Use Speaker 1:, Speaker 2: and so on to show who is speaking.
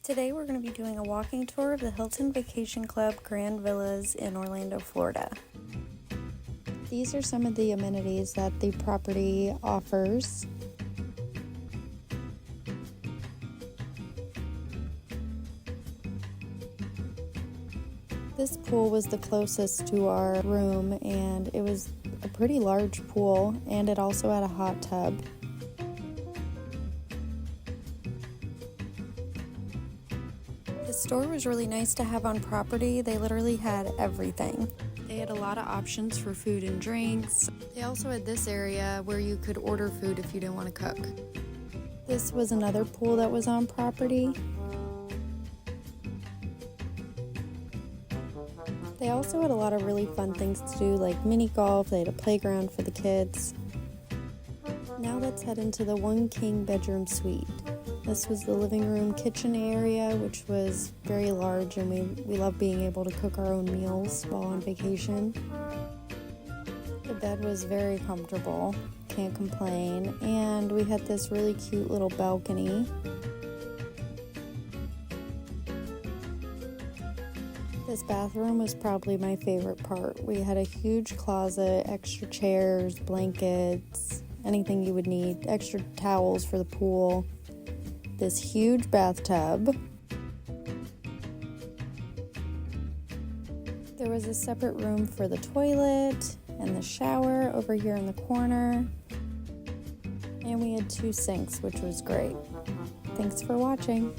Speaker 1: Today we're going to be doing a walking tour of the Hilton Vacation Club Grande Villas in Orlando, Florida. These are some of the amenities that the property offers. This pool was the closest to our room, and it was a pretty large pool, and it also had a hot tub. The store was really nice to have on property. They literally had everything. They had a lot of options for food and drinks. They also had this area where you could order food if you didn't want to cook. This was another pool that was on property. They also had a lot of really fun things to do, like mini golf. They had a playground for the kids. Now let's head into the one king bedroom suite. This was the living room kitchen area, which was very large, and we love being able to cook our own meals while on vacation. The bed was very comfortable, can't complain, and we had this really cute little balcony. This bathroom was probably my favorite part. We had a huge closet, extra chairs, blankets, anything you would need, extra towels for the pool. This huge bathtub. There was a separate room for the toilet and the shower over here in the corner. And we had 2 sinks, which was great. Thanks for watching.